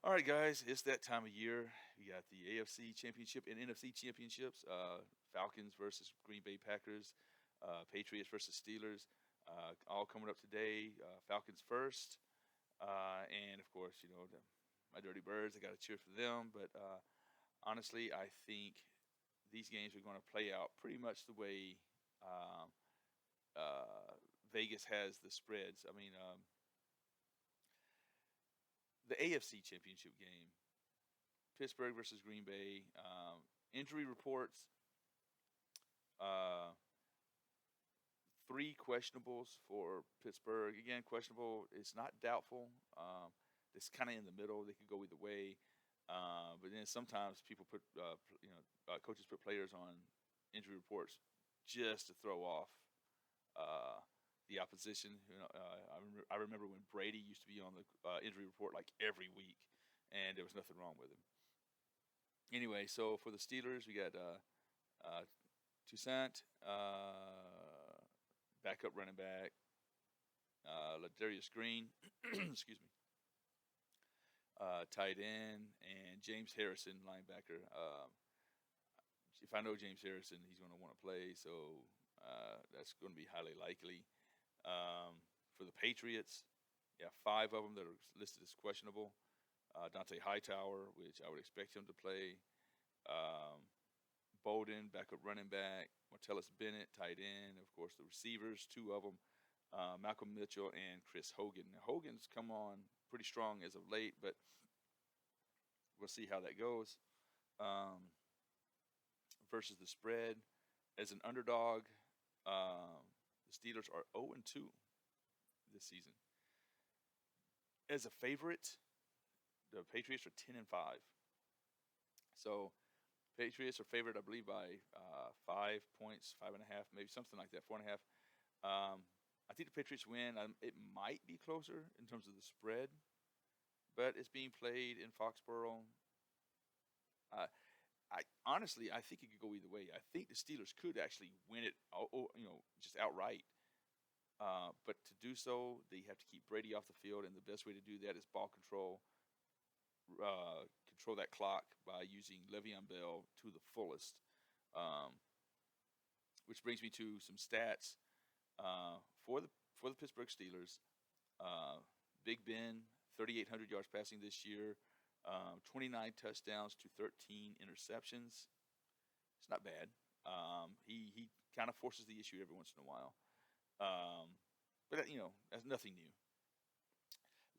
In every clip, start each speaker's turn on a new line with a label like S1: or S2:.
S1: All right, guys, it's that time of year. You got the AFC Championship and NFC Championships. Falcons versus Green Bay Packers. Patriots versus Steelers. All coming up today. Falcons first, and of course, my Dirty Birds. I got to cheer for them. But honestly, I think these games are going to play out pretty much the way um, Vegas has the spreads. I mean, the AFC Championship game, Pittsburgh versus Green Bay. Injury reports: uh, three questionables for Pittsburgh. Again, questionable. It's not doubtful. It's kind of in the middle. They could go either way. But then sometimes people put, coaches put players on injury reports just to throw off uh, the opposition. I remember when Brady used to be on the injury report like every week, and there was nothing wrong with him. Anyway, so for the Steelers, we got Toussaint, backup running back, Ladarius Green, excuse me, tight end, and James Harrison, linebacker. If I know James Harrison, he's going to want to play, so that's going to be highly likely. For the Patriots, yeah, five of them that are listed as questionable. Dante Hightower, which I would expect him to play. Um, Bowden, backup running back. Martellus Bennett, tight end. Of course, the receivers, two of them. Malcolm Mitchell and Chris Hogan. Now, Hogan's come on pretty strong as of late, but we'll see how that goes. Um, versus the spread, as an underdog, the Steelers are 0-2 this season. As a favorite, the Patriots are 10-5. So Patriots are favored, I believe, by 5 points, 5.5, maybe something like that, 4.5. I think the Patriots win. It might be closer in terms of the spread, but it's being played in Foxborough. Uh, I honestly, I think it could go either way. I think the Steelers could actually win it, just outright. But to do so, they have to keep Brady off the field, and the best way to do that is ball control. Control that clock by using Le'Veon Bell to the fullest. Um, which brings me to some stats for the Pittsburgh Steelers. Big Ben, 3,800 yards passing this year, 29 touchdowns to 13 interceptions. It's not bad. He kind of forces the issue every once in a while. But that's nothing new.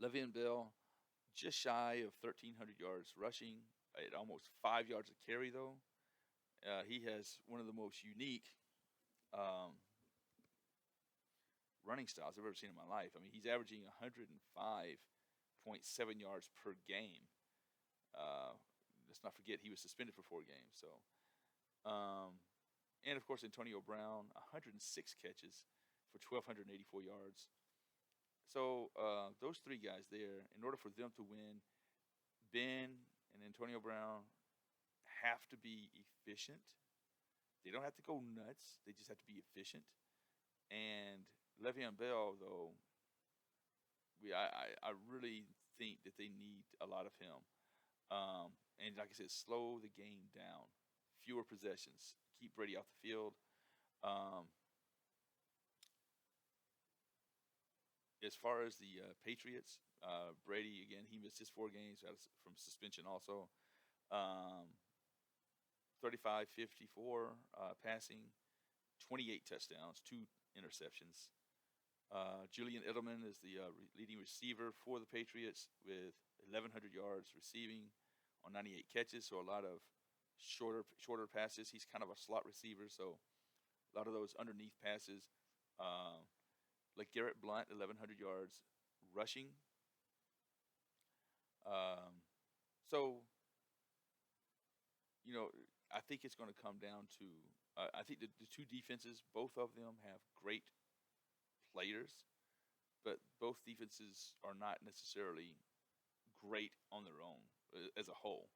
S1: Le'Veon Bell, just shy of 1,300 yards rushing, at almost 5 yards a carry, though. He has one of the most unique running styles I've ever seen in my life. I mean, he's averaging 105.7 yards per game. Let's not forget he was suspended for 4 games. So, and of course, Antonio Brown, 106 catches for 1,284 yards. So those three guys there, in order for them to win, Ben and Antonio Brown have to be efficient. They don't have to go nuts. They just have to be efficient. And Le'Veon Bell, though, I really think that they need a lot of him. And like I said, slow the game down. Fewer possessions. Keep Brady off the field. As far as the Patriots, Brady, again, he missed his 4 games from suspension also. 35, 54 passing, 28 touchdowns, 2 interceptions. Julian Edelman is the leading receiver for the Patriots with 1,100 yards receiving on 98 catches, so a lot of shorter passes. He's kind of a slot receiver, so a lot of those underneath passes. Like Garrett Blunt, 1,100 yards rushing. So, I think it's going to come down to I think the two defenses, both of them have great players, but both defenses are not necessarily great on their own as a whole.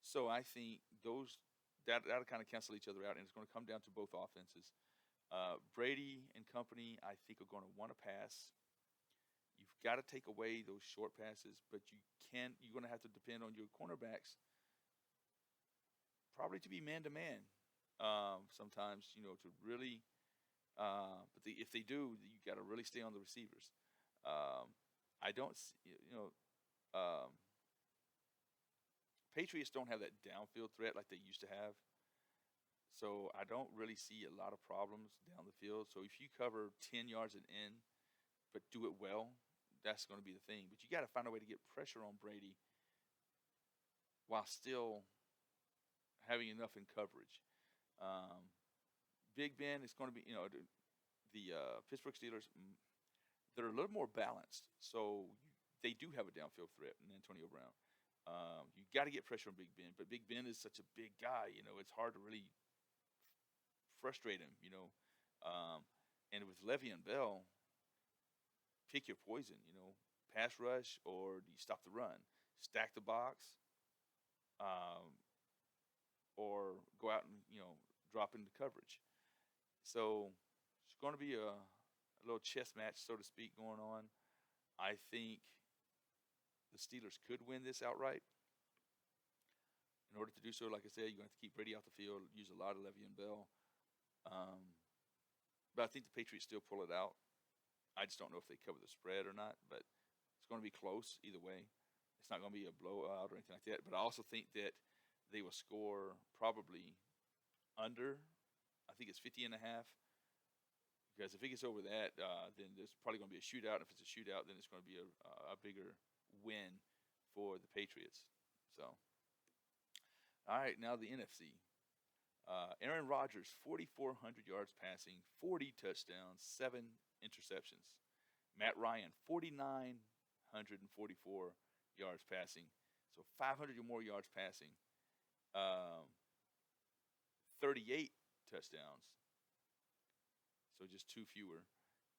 S1: So I think that'll kind of cancel each other out, and it's going to come down to both offenses. Brady and company, I think, are going to want to pass. You've got to take away those short passes, but you're going to have to depend on your cornerbacks probably to be man to man. Sometimes, to really, if they do, you got to really stay on the receivers. Um, I don't, um, Patriots don't have that downfield threat like they used to have. So I don't really see a lot of problems down the field. So if you cover 10 yards and in, but do it well, that's going to be the thing. But you got to find a way to get pressure on Brady while still having enough in coverage. Um, Big Ben is going to be, the Pittsburgh Steelers, they're a little more balanced. So they do have a downfield threat in Antonio Brown. You got to get pressure on Big Ben, but Big Ben is such a big guy. It's hard to really frustrate him. And with Le'Veon Bell, pick your poison. Pass rush or do you stop the run, stack the box, or go out and drop into coverage. So it's going to be a little chess match, so to speak, going on. I think the Steelers could win this outright. In order to do so, like I said, you're going to have to keep Brady off the field, use a lot of Le'Veon Bell. But I think the Patriots still pull it out. I just don't know if they cover the spread or not, but it's going to be close either way. It's not going to be a blowout or anything like that. But I also think that they will score probably under, I think it's 50 and a half. Because if it gets over that, then there's probably going to be a shootout. If it's a shootout, then it's going to be a bigger win for the Patriots. So, all right, now the NFC. Aaron Rodgers, 4,400 yards passing, 40 touchdowns, 7 interceptions. Matt Ryan, 4,944 yards passing, so 500 or more yards passing. 38 touchdowns, so just 2 fewer,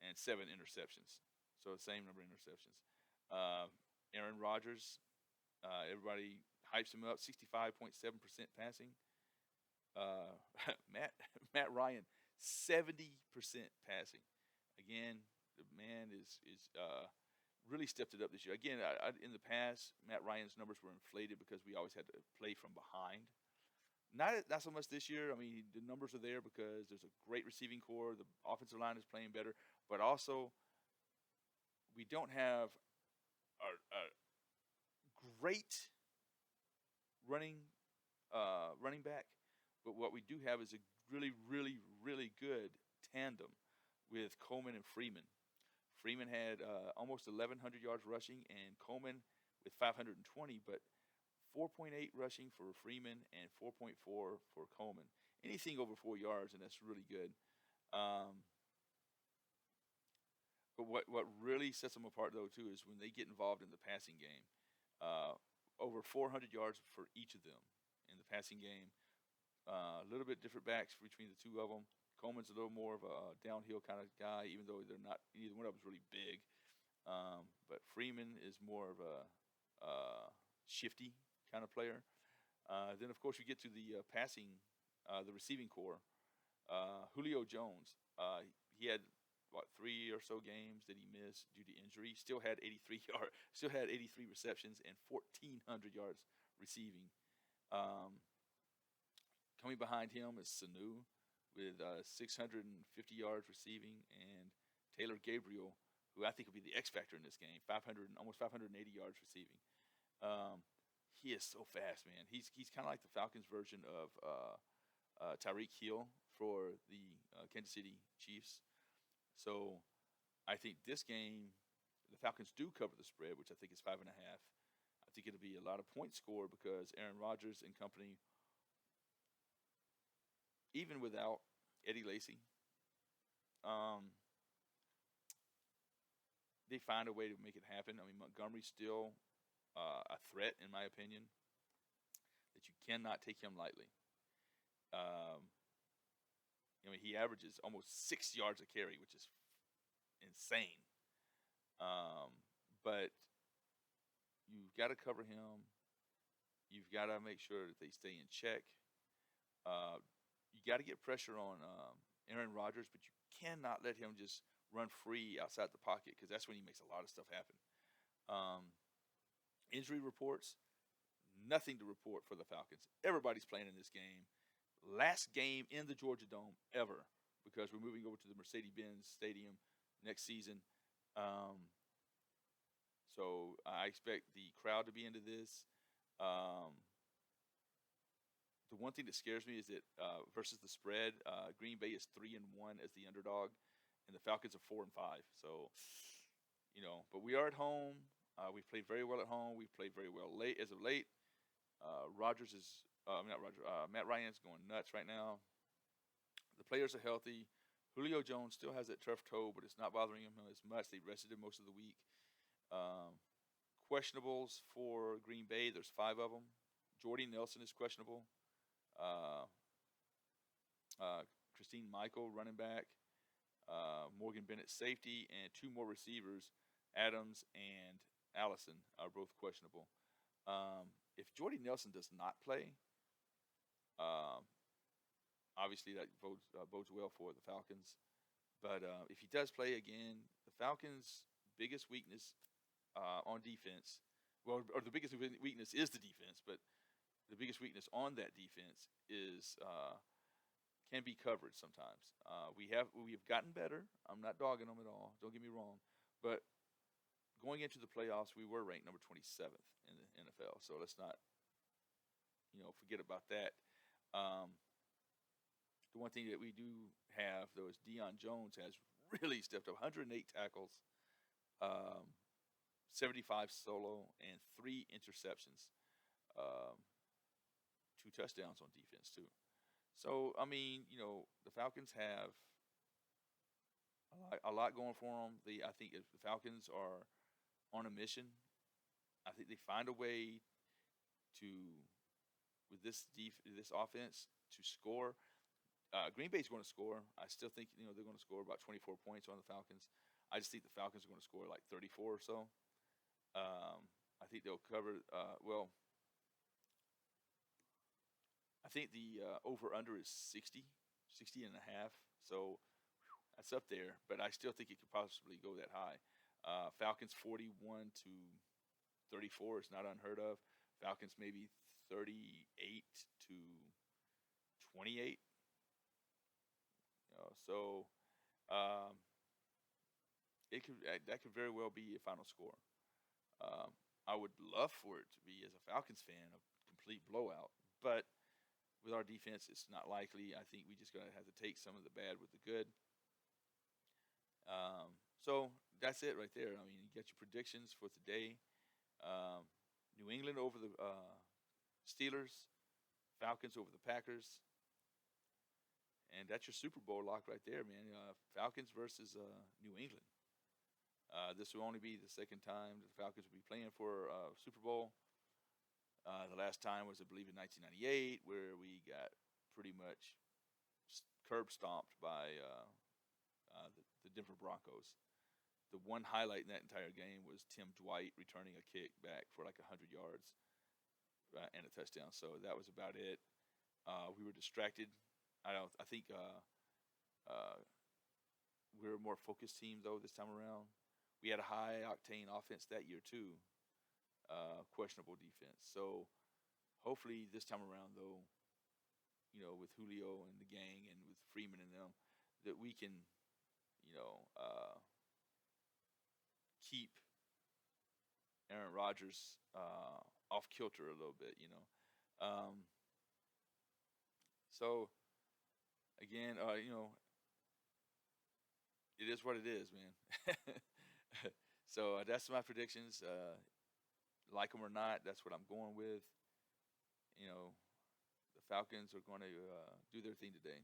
S1: and 7 interceptions. So the same number of interceptions. Aaron Rodgers, everybody hypes him up, 65.7% passing. Matt Ryan, 70% passing. Again, the man is really stepped it up this year. Again, in the past, Matt Ryan's numbers were inflated because we always had to play from behind. Not so much this year. I mean, the numbers are there because there's a great receiving core. The offensive line is playing better, but also we don't have a great running back. But what we do have is a really, really, really good tandem with Coleman and Freeman. Freeman had almost 1,100 yards rushing, and Coleman with 520, but 4.8 rushing for Freeman and 4.4 for Coleman. Anything over 4 yards, and that's really good. But what really sets them apart, though, too, is when they get involved in the passing game. Over 400 yards for each of them in the passing game. A little bit different backs between the two of them. Coleman's a little more of a downhill kind of guy, even though they're not. Neither one of them is really big. But Freeman is more of a shifty kind of player. Then, of course, we get to the the receiving core. Julio Jones. He had 3 or so games that he missed due to injury. Still had 83 receptions and 1,400 yards receiving. Coming behind him is Sanu with 650 yards receiving, and Taylor Gabriel, who I think will be the X factor in this game, almost 580 yards receiving. He is so fast, man. He's kind of like the Falcons version of Tyreek Hill for the Kansas City Chiefs. So I think this game, the Falcons do cover the spread, which I think is 5.5. I think it'll be a lot of points scored because Aaron Rodgers and company, even without Eddie Lacy, they find a way to make it happen. I mean, Montgomery's still a threat, in my opinion, that you cannot take him lightly. I mean, he averages almost 6 yards a carry, which is insane. But you've got to cover him. You've got to make sure that they stay in check. You got to get pressure on Aaron Rodgers, but you cannot let him just run free outside the pocket because that's when he makes a lot of stuff happen. Um, Injury reports, nothing to report for the Falcons. Everybody's playing in this game. Last game in the Georgia Dome ever because we're moving over to the Mercedes-Benz Stadium next season. Um, so I expect the crowd to be into this. The one thing that scares me is that versus the spread, Green Bay is 3-1 as the underdog, and the Falcons are 4-5. So, but we are at home. We've played very well at home. We've played very well late as of late. Rodgers is not Roger. Matt Ryan's going nuts right now. The players are healthy. Julio Jones still has that turf toe, but it's not bothering him as much. They rested him most of the week. Questionables for Green Bay. There's 5 of them. Jordy Nelson is questionable. Christine Michael, running back. Morgan Bennett, safety, and 2 more receivers, Adams and Allison, are both questionable. If Jordy Nelson does not play, obviously that bodes well for the Falcons. But if he does play again, the Falcons' biggest weakness on defense, or the biggest weakness is the defense, but the biggest weakness on that defense is can be coverage sometimes. We have gotten better. I'm not dogging them at all. Don't get me wrong. But going into the playoffs, we were ranked number 27th in the NFL. So let's not, forget about that. The one thing that we do have, though, is Deion Jones has really stepped up. 108 tackles, 75 solo, and 3 interceptions. 2 touchdowns on defense, too. So, the Falcons have a lot going for them. I think if the Falcons are on a mission, I think they find a way to, with this offense, to score. Green Bay's going to score. I still think, they're going to score about 24 points on the Falcons. I just think the Falcons are going to score like 34 or so. I think they'll cover, I think the over-under is 60 and a half. So that's up there, but I still think it could possibly go that high. Falcons 41-34 is not unheard of. Falcons maybe 38-28. So that could very well be a final score. I would love for it to be, as a Falcons fan, a complete blowout, but with our defense, it's not likely. I think we just gotta have to take some of the bad with the good. So that's it right there. You got your predictions for today. New England over the Steelers, Falcons over the Packers, and that's your Super Bowl lock right there, man. Falcons versus New England. This will only be the second time the Falcons will be playing for Super Bowl. The last time was, I believe, in 1998, where we got pretty much curb stomped by the Denver Broncos. The one highlight in that entire game was Tim Dwight returning a kick back for like 100 yards and a touchdown. So that was about it. We were distracted. I think we're a more focused team, though, this time around. We had a high-octane offense that year, too. Questionable defense. So hopefully this time around, though, with Julio and the gang and with Freeman and them, that we can, keep Aaron Rodgers off kilter a little bit, So again, it is what it is, man. So that's my predictions. Like them or not, that's what I'm going with. The Falcons are going to do their thing today.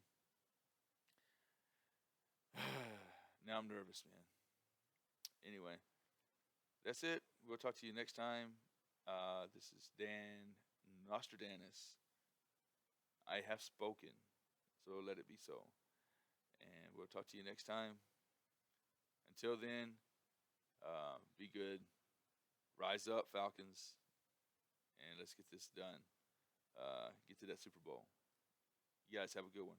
S1: Now I'm nervous, man. Anyway, that's it. We'll talk to you next time. This is Dan Nostradamus. I have spoken, so let it be so. And we'll talk to you next time. Until then, be good. Rise up, Falcons, and let's get this done. Get to that Super Bowl. You guys have a good one.